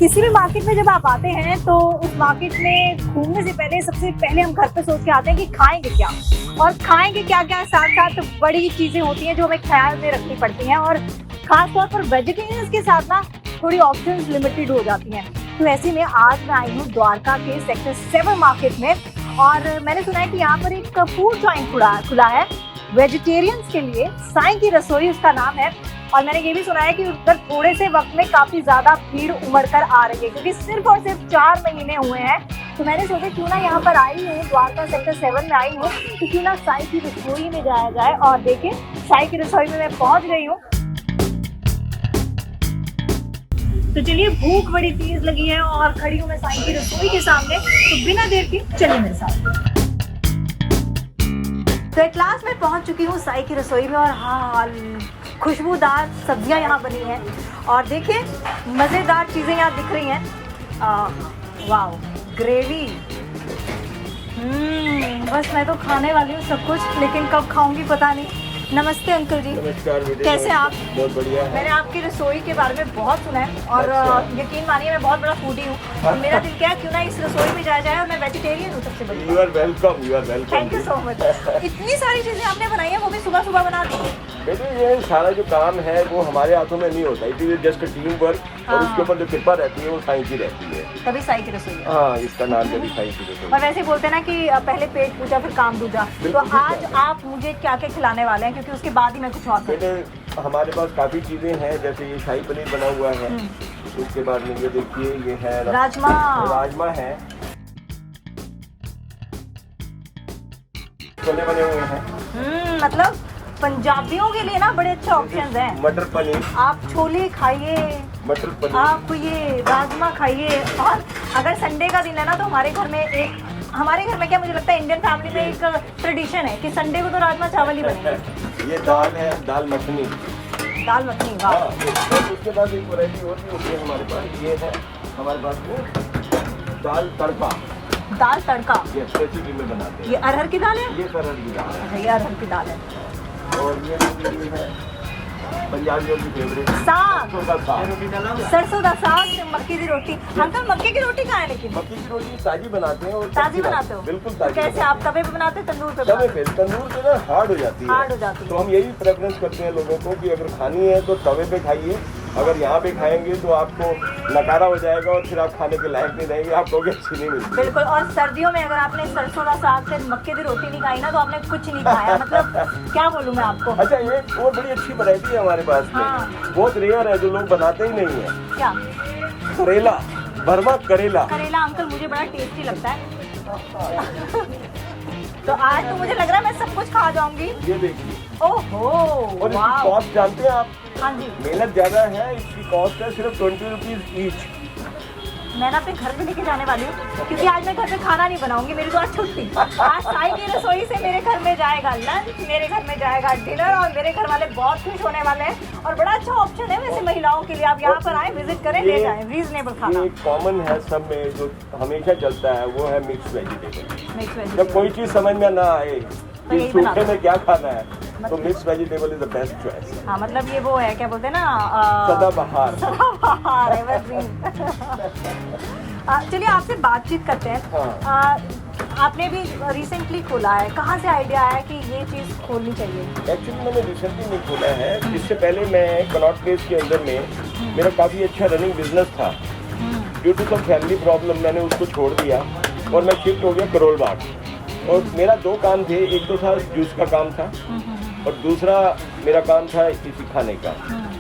किसी भी मार्केट में जब आप आते हैं तो उस मार्केट में घूमने से पहले सबसे पहले हम घर पे सोच के आते हैं कि खाएंगे क्या, और खाएंगे क्या क्या साथ साथ बड़ी चीजें होती हैं जो हमें ख्याल में रखनी पड़ती हैं, और खासतौर पर वेजिटेरियंस के साथ ना थोड़ी ऑप्शंस लिमिटेड हो जाती हैं। तो ऐसे में आज मैं आई हूँ द्वारका के सेक्टर 7 मार्केट में, और मैंने सुना है कि यहाँ पर एक फूड जॉइंट खुला है वेजिटेरियंस के लिए, साईं की रसोई उसका नाम है। और मैंने ये भी सुना है कि उधर थोड़े से वक्त में काफी ज्यादा भीड़ उमड़ कर आ रही है, क्योंकि सिर्फ और सिर्फ 4 महीने हुए हैं। तो मैंने सोचा क्यों ना यहाँ पर आई हूँ, द्वारका सेक्टर 7 में आई हूँ, तो क्यों ना साईं की रसोई में जाया जाए। और देखिए साईं की रसोई में मैं पहुंच गई हूँ। तो चलिए, भूख बड़ी तेज लगी है और खड़ी हूँ मैं साईं की रसोई के सामने, तो बिना देर के चलिए मेरे साथ। तो एक क्लास में पहुंच चुकी हूँ साईं की रसोई में, और हाँ, खुशबूदार सब्जियां यहाँ बनी हैं, और देखिए मज़ेदार चीज़ें यहाँ दिख रही हैं। वाह, ग्रेवी। बस मैं तो खाने वाली हूँ सब कुछ, लेकिन कब खाऊंगी पता नहीं। नमस्ते अंकल जी। नमस्कार बेटे। कैसे आप? बहुत बढ़िया है। मैंने आपकी रसोई के बारे में बहुत सुना है, और यकीन मानिए मैं बहुत बड़ा फूडी हूँ, और मेरा दिल क्या है क्यों ना इस रसोई में जाया जाए, और मैं वेजिटेरियन हूँ सबसे बड़ी। You are welcome, you are welcome. Thank you so much. इतनी सारी चीज़ें आपने बनाई है, वो भी सुबह सुबह बना दी। बेटे ये सारा जो काम है वो हमारे हाथों में नहीं होता, it is just team work, और उसके ऊपर जो कृपा रहती है वो साईं की रहती है, तभी साईं की रसोई है। हाँ, इसका नाम भी साईं की रसोई। और वैसे बोलते हैं ना कि पहले पेट पूजा फिर काम दूजा, तो आज आप मुझे क्या क्या खिलाने वाले हैं, क्योंकि उसके बाद ही मैं कुछ और करूँ। बेटे हमारे पास काफ़ी चीज़ें हैं, जैसे ये शाही पनीर बना हुआ है, उसके बाद में ये देखिए ये है राजमा है, छोले बने हुए हैं। मतलब पंजाबियों के लिए ना बड़े अच्छे ऑप्शंस हैं। मटर पनीर, आप छोले खाइए, मटर पनीर, आप ये राजमा खाइए। और अगर संडे का दिन है ना, तो हमारे घर में क्या, मुझे लगता है इंडियन फैमिली में एक ट्रेडिशन है कि संडे को तो राजमा चावल ही बनेंगे। ये दाल है, दाल मखनी। दाल मखनी, वाह। तो उसके बाद एक वैरायटी और भी होती है हमारे पास, ये है हमारे पास में दाल तड़का। दाल तड़का ये रेसिपी में बनाते हैं। ये अरहर की दाल है? ये अरहर की दाल है। अच्छा, ये अरहर की दाल है। और ये है पंजाबियों की फेवरेट साग, सरसों का साग, मक्की की रोटी। अंकल मक्की की रोटी कहाँ है? लेकिन मक्की की रोटी ताजी बनाते हैं, और ताजी बनाते हो? बिल्कुल तो ताजी। कैसे आप तवे पे बनाते हैं, तंदूर पे तवे बनाते पे, तंदूर पे ना हार्ड हो जाती है। हार्ड हो जाती है। तो हम यही प्रेफरेंस करते हैं लोगों को कि अगर खानी है तो तवे पे खाइए, अगर यहाँ पे खाएंगे तो आपको नकारा हो जाएगा और फिर आप खाने के लायक नहीं रहेंगे, आप कहोगे अच्छी नहीं मिलती। बिल्कुल। और सर्दियों में अगर आपने सरसों का साग से मक्के की रोटी नहीं खाई ना, तो आपने कुछ नहीं खाया। मतलब क्या बोलूँ मैं आपको। अच्छा, ये और बड़ी अच्छी वैरायटी है हमारे पास में। हाँ। बहुत रेयर है, जो लोग बनाते ही नहीं है। क्या? करेला, भरमा करेला। करेला अंकल मुझे बड़ा टेस्टी लगता है। तो आज तो मुझे लग रहा है मैं सब कुछ खा जाऊंगी। ये देखिए, ओहो, और इसकी वाह। कॉस्ट जानते हैं आप? हाँ जी। मेहनत ज्यादा है, इसकी कॉस्ट है सिर्फ 20 रुपीज ईच। मैं ना अपने घर पे लेके जाने वाली हूँ, क्योंकि आज मैं घर पे खाना नहीं बनाऊंगी, मेरी तो आज छुट्टी। आज साईं की रसोई से मेरे घर में जाएगा लंच, मेरे घर में जाएगा डिनर, और मेरे घर वाले बहुत खुश होने वाले हैं। और बड़ा अच्छा ऑप्शन है वैसे महिलाओं के लिए, आप यहाँ पर आए, विजिट करें, ले जाएं, रीजनेबल खाना। ये कॉमन है सब में, जो हमेशा चलता है, वो है मिक्स वेजिटेबल। मिक्स जब वेजिटेबल। कोई चीज समझ में ना आए कि यही सूखे बनाते में क्या खाना है, तो mix vegetable is the best choice. हाँ, मतलब ये वो है, क्या बोलते हैं ना, सदाबहार। सदाबहार, एवरग्रीन। चलिए आपसे बातचीत करते हैं। हाँ। आपने भी रिसेंटली खोला है, कहाँ से आइडिया आया कि ये चीज़ खोलनी चाहिए? एक्चुअली मैंने रिसेंटली नहीं खोला है, इससे पहले मैं कनॉट प्लेस के अंदर में मेरा काफ़ी अच्छा रनिंग बिजनेस था। Due to some family problem मैंने उसको छोड़ दिया और मैं शिफ्ट हो गया करोल बाग। और मेरा 2 काम थे, एक तो था जूस का काम था, और दूसरा मेरा काम था इसी खाने का।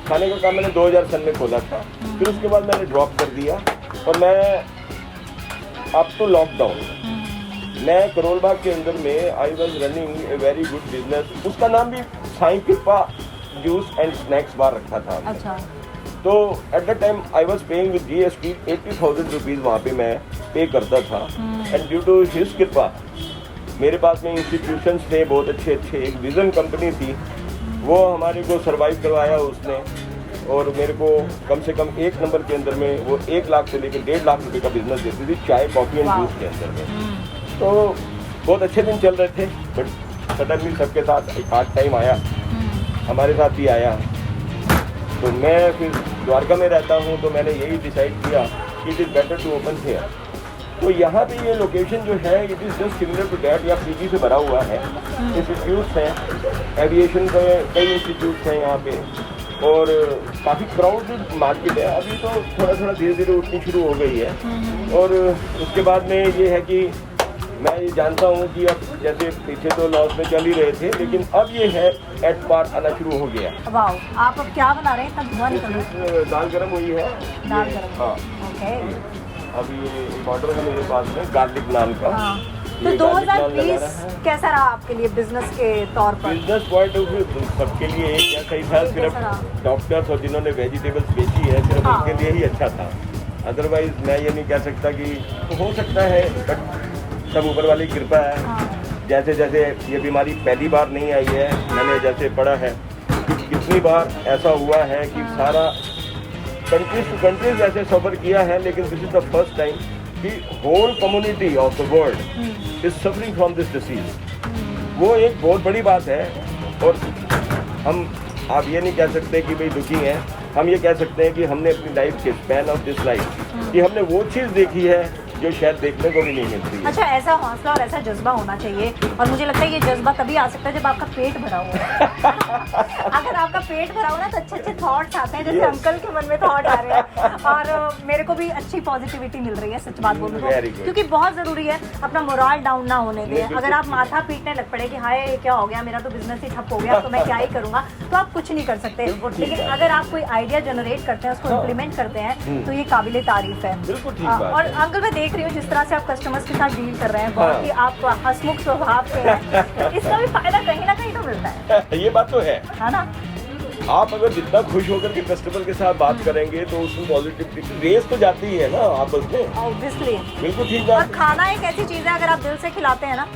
खाने का काम मैंने 2000 सन में खोला था, फिर उसके बाद मैंने ड्रॉप कर दिया, और मैं अब तो लॉकडाउन मैं करोल बाग के अंदर में I was running a very good business. उसका नाम भी साईं कृपा जूस एंड स्नैक्स बार रखा था। अच्छा। तो at the time I was paying with GST 80,000 rupees वहाँ पे मैं पे करता था। एंड ड्यू टू हिज कृपा मेरे पास में इंस्टीट्यूशंस थे बहुत अच्छे अच्छे, एक विजन कंपनी थी, वो हमारे को सर्वाइव करवाया उसने, और मेरे को कम से कम 1 नंबर के अंदर में वो 1 लाख से लेकर 1.5 लाख रुपए का बिजनेस देती थी, चाय कॉफ़ी एंड जूस के अंदर में। तो बहुत अच्छे दिन चल रहे थे, बट सडनली सबके साथ एक हार्ड टाइम आया, हमारे साथ भी आया। तो मैं फिर द्वारका में रहता हूँ, तो मैंने यही डिसाइड किया it is better to open here. तो यहाँ पे ये लोकेशन जो है it is just similar to that, या पीजी से भरा हुआ है। इंस्टीट्यूट्स हैं, एविएशन के कई इंस्टीट्यूट्स हैं यहाँ पे, और काफ़ी क्राउडेड मार्केट है। अभी तो थोड़ा थोड़ा धीरे धीरे उठनी शुरू हो गई है। और उसके बाद में ये है कि मैं ये जानता हूँ कि अब जैसे पीछे तो लॉस में चल ही रहे थे, लेकिन अब ये है एट पार आना शुरू हो गया। वाओ, आप अब क्या बना रहे हैं? इतना धुआं निकल रहा है। दाल गरम हुई है। दाल गरम। हाँ, ओके। अभी ये एक ऑर्डर है मेरे पास में गार्लिक नान का। हाँ। तो ये गार्लिक नान लगा 2020 रहा है। कैसा रहा आपके लिए बिजनेस के तौर पर? बिजनेस पॉइंट ऑफ व्यू सबके लिए एक जैसा ही था, सिर्फ डॉक्टर्स और जिन्होंने वेजिटेबल्स बेची है सिर्फ हाँ। उनके लिए ही अच्छा था। अदरवाइज मैं ये नहीं कह सकता कि हो सकता है, बट सब ऊपर वाली की कृपा है। हाँ। जैसे जैसे ये बीमारी पहली बार नहीं आई है, मैंने जैसे पढ़ा है कि कितनी बार ऐसा हुआ है कि सारा कंट्रीज टू कंट्रीज ऐसे सफ़र किया है, लेकिन this is the first time कि whole community of the world is suffering from this disease. वो एक बहुत बड़ी बात है। और हम आप ये नहीं कह सकते कि भाई दुखी हैं, हम ये कह सकते हैं कि हमने अपनी लाइफ के स्पैन ऑफ दिस लाइफ कि हमने वो चीज़ देखी है जो शायद देखने को भी नहीं मिलती है। अच्छा, ऐसा हौसला और ऐसा जज्बा होना चाहिए, और मुझे लगता है ये जज्बा तभी आ सकता है जब आपका पेट भरा हो। अगर आपका पेट भरा हो ना तो अच्छे अच्छे थॉट्स आते हैं, जैसे अंकल के मन में थॉट आ रहे हैं। और मेरे को भी अच्छी पॉजिटिविटी मिल रही है, सच बात बोलूं तो, क्योंकि बहुत जरूरी है अपना मोरल डाउन ना होने दें। अगर आप माथा पीटने लग पड़े कि हाय क्या हो गया, मेरा तो बिजनेस ही ठप हो गया, तो मैं क्या ही करूंगा, तो आप कुछ नहीं कर सकते। लेकिन अगर आप कोई आइडिया जनरेट करते हैं, उसको इम्प्लीमेंट करते हैं, तो ये काबिले तारीफ है। और अंकल मैं देख रही हूँ जिस तरह से आप कस्टमर्स के साथ डील कर रहे हैं, बहुत ही आप हंसमुख स्वभाव से हैं, इसका भी फायदा कहीं ना कहीं तो मिलता है। ये बात तो है ना? आप अगर जितना खुश होकर के कस्टमर के साथ बात करेंगे तो उसमें पॉजिटिव रेस तो जाती ही है ना आपस में। ऑब्वियसली। बिल्कुल ठीक और बात। खाना एक ऐसी चीज है, अगर आप दिल से खिलाते हैं ना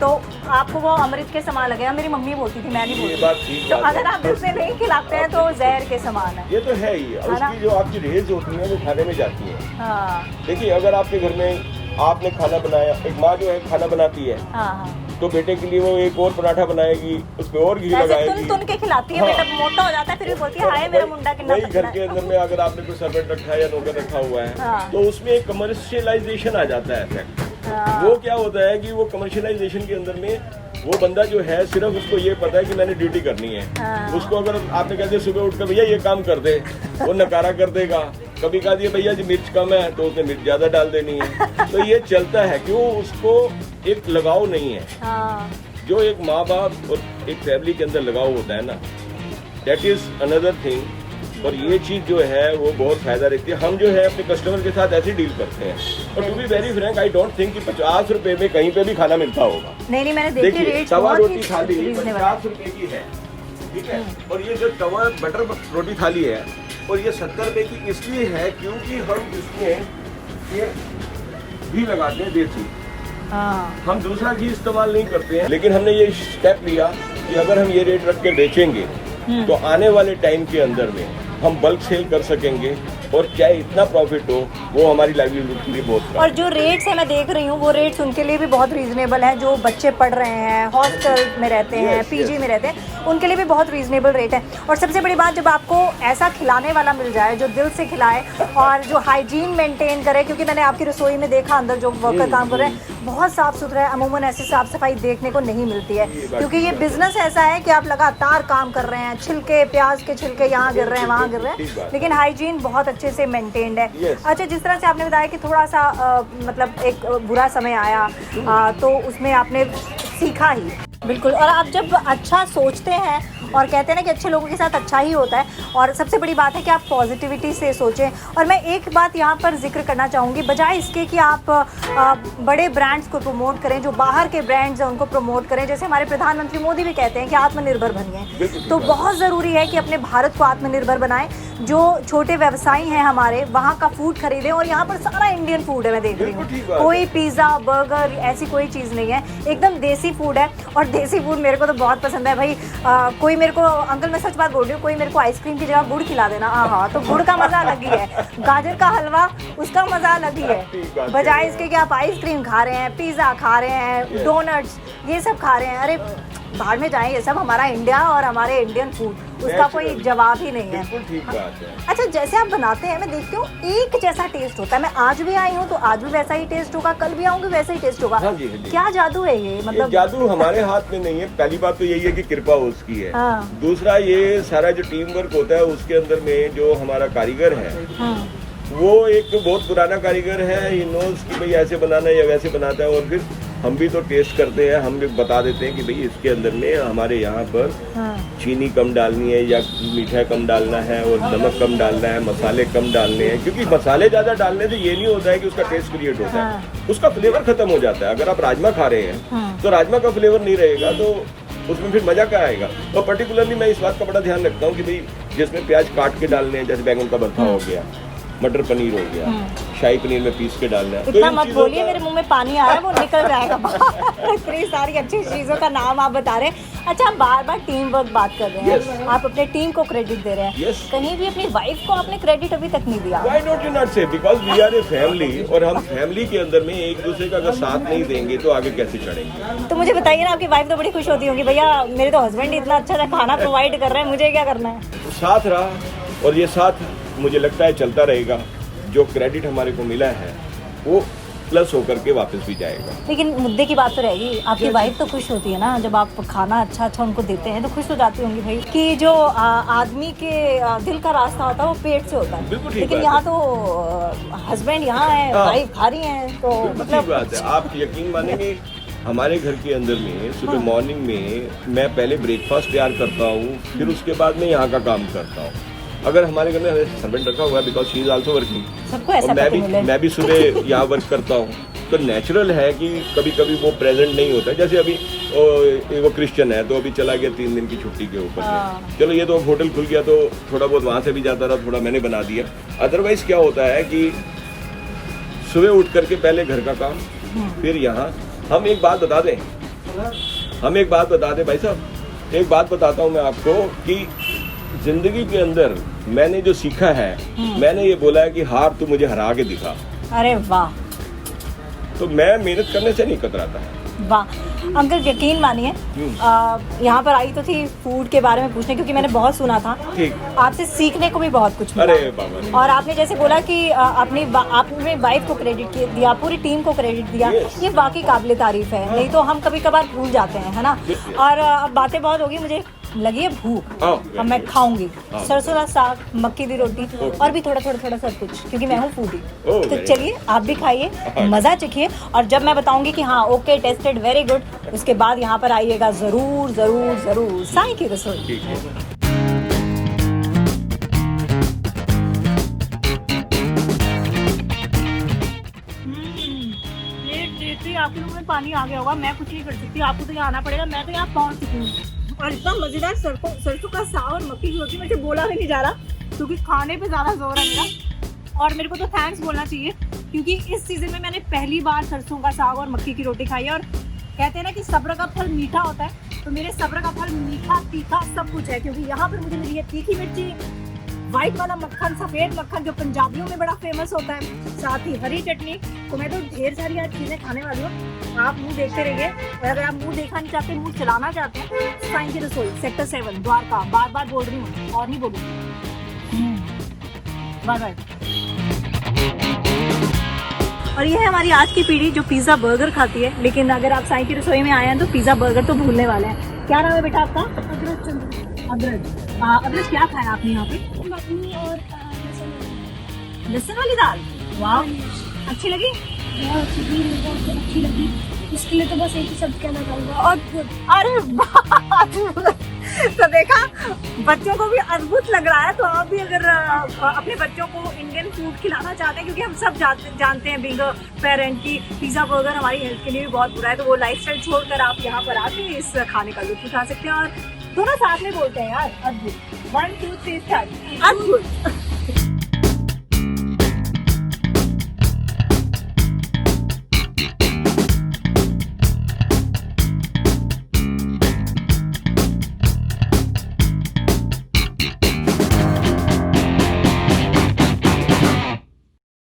तो आपको वो अमृत के समान लगेगा। मेरी मम्मी बोलती थी, मैं नहीं ये बोलती। बात ठीक तो बात अगर आप दिल से नहीं खिलाते हैं तो जहर के समान है। ये तो है ही। उसकी जो आपकी रेस होती है वो खाने में जाती है। हाँ देखिए, अगर आपके घर में आपने खाना बनाया, एक माँ जो है खाना बनाती है, हाँ, तो बेटे के लिए वो एक और पराठा बनाएगी, उसमें और घी ऐसे लगाएगी। तुन के खिलाती है। हाँ। बेटा मोटा हो जाता है, फिर भी बोलती है हाय मेरा मुंडा कितना वही पतला घर के है। अंदर में अगर आपने कोई सर्वेंट रखा है या नौकर रखा हुआ है, हाँ। तो उसमें एक कमर्शियलाइजेशन आ जाता है इफेक्ट। हाँ। वो क्या होता है कि वो कमर्शियलाइजेशन के अंदर में वो बंदा जो है सिर्फ उसको ये पता है कि मैंने ड्यूटी करनी है। हाँ। उसको अगर आपने कह दिया सुबह उठकर भैया ये काम कर दे, वो नकारा कर देगा। कभी कहा दिया भैया जी मिर्च कम है, तो उसने मिर्च ज्यादा डाल देनी है। तो ये चलता है, क्यों? उसको एक लगाव नहीं है। हाँ। जो एक माँ बाप और एक फैमिली के अंदर लगाव होता है ना, दैट इज अनदर थिंग। और ये चीज़ जो है वो बहुत फायदा रखती है। हम जो है अपने कस्टमर के साथ ऐसे डील करते हैं। और to be very frank, I don't think कि 50 रुपए में कहीं पे भी खाना मिलता होगा। नहीं मैंने देखी देखिए, रेट तवा बहुत रोटी ही थाली रीजनेबल 50 रुपए की है, ठीक है। और ये जो तवा बटर रोटी थाली है, और ये 70 रुपए की इसलिए है क्योंकि हम इसमें ये घी लगाते हैं देसी। हाँ। हम दूसरा घी इस्तेमाल नहीं करते हैं। लेकिन हमने ये स्टेप लिया कि अगर हम ये रेट रख के बेचेंगे तो आने वाले टाइम के अंदर में हम बल्क सेल कर सकेंगे, और चाहे इतना प्रॉफिट हो वो हमारी लाइवलीहुड के लिए बहुत। और जो रेट्स है मैं देख रही हूँ वो रेट्स उनके लिए भी बहुत रीजनेबल हैं। जो बच्चे पढ़ रहे हैं, हॉस्टल में रहते हैं, पीजी में रहते हैं, उनके लिए भी बहुत रीजनेबल रेट है। और सबसे बड़ी बात, जब आपको ऐसा खिलाने वाला मिल जाए जो दिल से खिलाए और जो हाइजीन मेंटेन करे, क्योंकि मैंने आपकी रसोई में देखा अंदर जो वर्कर काम कर रहे हैं बहुत साफ सुथरा है। अमूमन ऐसी साफ सफाई देखने को नहीं मिलती है, क्योंकि ये बिजनेस ऐसा है कि आप लगातार काम कर रहे हैं। छिलके, प्याज के छिलके यहाँ गिर रहे हैं, वहाँ गिर रहे हैं, लेकिन हाइजीन बहुत अच्छे से मेंटेन्ड है। अच्छा, जिस तरह से आपने बताया कि थोड़ा सा मतलब एक बुरा समय आया, तो उसमें आपने सीखा ही। बिल्कुल। और आप जब अच्छा सोचते हैं और कहते हैं ना कि अच्छे लोगों के साथ अच्छा ही होता है, और सबसे बड़ी बात है कि आप पॉजिटिविटी से सोचें। और मैं एक बात यहाँ पर जिक्र करना चाहूँगी, बजाय इसके कि आप बड़े ब्रांड्स को प्रमोट करें, जो बाहर के ब्रांड्स हैं उनको प्रमोट करें, जैसे हमारे प्रधानमंत्री मोदी भी कहते हैं कि आत्मनिर्भर बनिए, तो बहुत ज़रूरी है कि अपने भारत को आत्मनिर्भर बनाएं। जो छोटे व्यवसायी हैं हमारे, वहाँ का फूड खरीदें। और यहाँ पर सारा इंडियन फूड है, मैं देख रही हूँ, कोई पिज़्ज़ा बर्गर ऐसी कोई चीज़ नहीं है, एकदम देसी फूड है। और देसी फूड मेरे को तो बहुत पसंद है भाई। कोई मेरे को, अंकल मैं सच बात बोल रही हूँ, कोई मेरे को आइसक्रीम की जगह गुड़ खिला देना, हाँ तो गुड़ का मज़ा अलग ही है। गाजर का हलवा, उसका मज़ा अलग ही है। बजाय इसके कि आप आइसक्रीम खा रहे हैं, पिज़्ज़ा खा रहे हैं, डोनट्स ये सब खा रहे हैं, अरे बाहर में जाए, ये सब हमारा इंडिया और हमारे इंडियन फूड, उसका कोई Natural. जवाब ही नहीं है। बिल्कुल ठीक बात है। अच्छा, जैसे आप बनाते हैं मैं देखती हूँ एक जैसा टेस्ट होता है। मैं आज भी आई हूँ तो आज भी वैसा ही टेस्ट होगा, कल भी आऊंगी वैसा ही टेस्ट होगा। हाँ जी, हाँ जी। क्या जादू है ये? ये मतलब जादू हमारे हाथ में नहीं है। पहली बात तो यही है कि कृपा उसकी है। हाँ। दूसरा, ये सारा जो टीम वर्क होता है उसके अंदर में जो हमारा कारीगर है हाँ, वो एक बहुत पुराना कारीगर है। ही नोज कि भाई ऐसे बनाना है या वैसे बनाता है। और फिर हम भी तो टेस्ट करते हैं, हम भी बता देते हैं कि भाई इसके अंदर में हमारे यहाँ पर हाँ, चीनी कम डालनी है या मीठा कम डालना है और नमक कम डालना है, मसाले कम डालने हैं। क्योंकि मसाले ज़्यादा डालने से ये नहीं होता है कि उसका टेस्ट क्रिएट होता है, उसका फ्लेवर खत्म हो जाता है। अगर आप राजमा खा रहे हैं हाँ। तो राजमा का फ्लेवर नहीं रहेगा तो उसमें फिर मजा क्या आएगा। और पर्टिकुलरली मैं इस बात का बड़ा ध्यान रखता हूँ कि भाई जिसमें प्याज काट के डालने हैं, जैसे बैंगन का भरता हो गया, मटर पनीर हो गया, शाही पनीर में पीस के डालना है। इतना इन मत चीज़ों बोलिए, का- मेरे मुंह में पानी आ रहा है, वो निकल जाएगा बाहर। इतनी सारी अच्छी चीजों का नाम आप बता रहे हैं। अच्छा, हम बार बार टीम वर्क बात कर रहे हैं। Yes. आप अपने टीम को क्रेडिट दे रहे हैं। Yes. कहीं भी अपनी वाइफ को आपने क्रेडिट अभी तक नहीं दिया। Why don't you not say? Because we are a family और हम फैमिली के अंदर में एक दूसरे का अगर साथ नहीं देंगे तो आगे कैसे चढ़ेंगे। तो मुझे बताइए ना, आपकी वाइफ तो बड़ी खुश होती होगी, भैया मेरे तो हस्बैंड इतना अच्छा सा खाना प्रोवाइड कर रहे हैं, मुझे क्या करना है। साथ रहा और ये साथ मुझे लगता है चलता रहेगा। जो क्रेडिट हमारे को मिला है वो प्लस होकर के वापस भी जाएगा। लेकिन मुद्दे की बात तो रहेगी, आपकी वाइफ तो खुश होती है ना जब आप खाना अच्छा अच्छा उनको देते हैं, तो खुश हो जाती होंगी भाई कि जो आदमी के दिल का रास्ता होता है वो पेट से होता है। बिल्कुल ठीक लेकिन बात यहाँ तो हस्बैंड यहाँ है, हाँ। वाइफ खा रही है, तो बिल्कुल ठीक बात है। आप यकीन मानेंगे हमारे घर के अंदर में सुबह मॉर्निंग में मैं पहले ब्रेकफास्ट तैयार करता हूँ, फिर उसके बाद मैं यहाँ का काम करता हूँ। अगर हमारे घर में सर्वेंट रखा हुआ है because she is also working, सबको ऐसा और पति मिले। मैं भी सुबह यहाँ वर्क करता हूँ, तो नेचुरल है कि कभी कभी वो प्रेजेंट नहीं होता है। जैसे अभी वो क्रिश्चियन है तो अभी चला गया 3 दिन की छुट्टी के ऊपर हाँ। से। चलो ये तो होटल खुल गया तो थोड़ा बहुत वहाँ से भी जाता रहा, थोड़ा मैंने बना दिया। अदरवाइज क्या होता है कि सुबह उठ करके पहले घर का काम, फिर यहाँ। हम एक बात बता दें भाई साहब, एक बात बताता हूँ मैं आपको कि जिंदगी के अंदर मैंने जो सीखा है, मैंने ये बोला है कि हार तू मुझे हरा के दिखा। अरे वाह तो मैं मेहनत करने से नहीं कतराता। वाह। अंकल यकीन मानिए, यहाँ पर आई तो थी फूड के बारे में पूछने, क्योंकि मैंने बहुत सुना था। ठीक। आपसे सीखने को भी बहुत कुछ मिला। अरे बाबा रे। और आपने जैसे बोला कि आपने वाइफ को क्रेडिट दिया, पूरी टीम को क्रेडिट दिया, Yes. ये वाकई काबिले तारीफ है। नहीं तो हम कभी कभार भूल जाते हैं, है ना। Yes. और अब बातें बहुत होगी, मुझे लगी है भूख, अब मैं खाऊंगी हाँ। सरसों का साग, मक्की दी रोटी और भी थोड़ा सब कुछ, क्योंकि मैं हूँ फूडी। तो very चलिए आप भी खाइए, मजा चखिए, और जब मैं बताऊंगी कि हाँ ओके टेस्टेड वेरी गुड, उसके बाद यहाँ पर आइएगा जरूर जरूर जरूर। साईं की रसोई। ठीक है। आपके मुंह में पानी आ गया होगा, मैं कुछ नहीं कर सकती, आपको तो यहाँ आना पड़ेगा, मैं तो यहाँ पहुँच चुकी हूँ। और इतना मजेदार सरसों का साग और मक्की की रोटी मुझे बोला भी नहीं जा रहा, क्योंकि खाने पे ज़्यादा जोर है मेरा। और मेरे को तो थैंक्स बोलना चाहिए, क्योंकि इस सीज़न में मैंने पहली बार सरसों का साग और मक्की की रोटी खाई है। और कहते हैं ना कि सब्र का फल मीठा होता है, तो मेरे सब्र का फल मीठा तीखा सब कुछ है, क्योंकि यहाँ पर मुझे मिली है तीखी मिर्ची, व्हाइट वाला मक्खन, सफ़ेद मक्खन जो पंजाबियों में बड़ा फेमस होता है, साथ ही हरी चटनी। तो मैं तो ढेर सारी आज चीज़ें खाने वाली हूँ, आप मुंह देखते रहिए। और अगर आप मुंह देखना नहीं चाहते, मुंह चलाना चाहते हैं, साईं की रसोई सेक्टर 7 द्वारका। बार बार बोल रही हूँ और नहीं बोलूँगी, बाय बाय। और ये है हमारी आज की पीढ़ी जो पिज़्ज़ा बर्गर खाती है, लेकिन अगर आप साईं की रसोई में आए हैं तो पिज़्ज़ा बर्गर तो भूलने वाले हैं। क्या नाम है बेटा आपका? अग्रज। क्या खाया आपने यहाँ पे? मखनी और लहसुन वाली दाल। वाह, अच्छी लगी? बहुत अच्छी लगी। इसके लिए तो बस एक ही शब्द कहना चाहूँगा, अद्भुत। अरे वाह, तो देखा, बच्चों को भी अद्भुत लग रहा है। तो आप भी अगर अपने बच्चों को इंडियन फूड खिलाना चाहते हैं, क्योंकि हम सब जानते हैं बीइंग अ पेरेंट की पिज़्ज़ा बर्गर हमारी हेल्थ के लिए भी बहुत बुरा है, तो वो लाइफस्टाइल छोड़कर आप यहाँ पर आके इस खाने का लुत्फ उठा सकते हैं। और दोनों साथ में बोलते हैं यार, अद्भुत। 1 2 3 स्टार्ट। अद्भुत।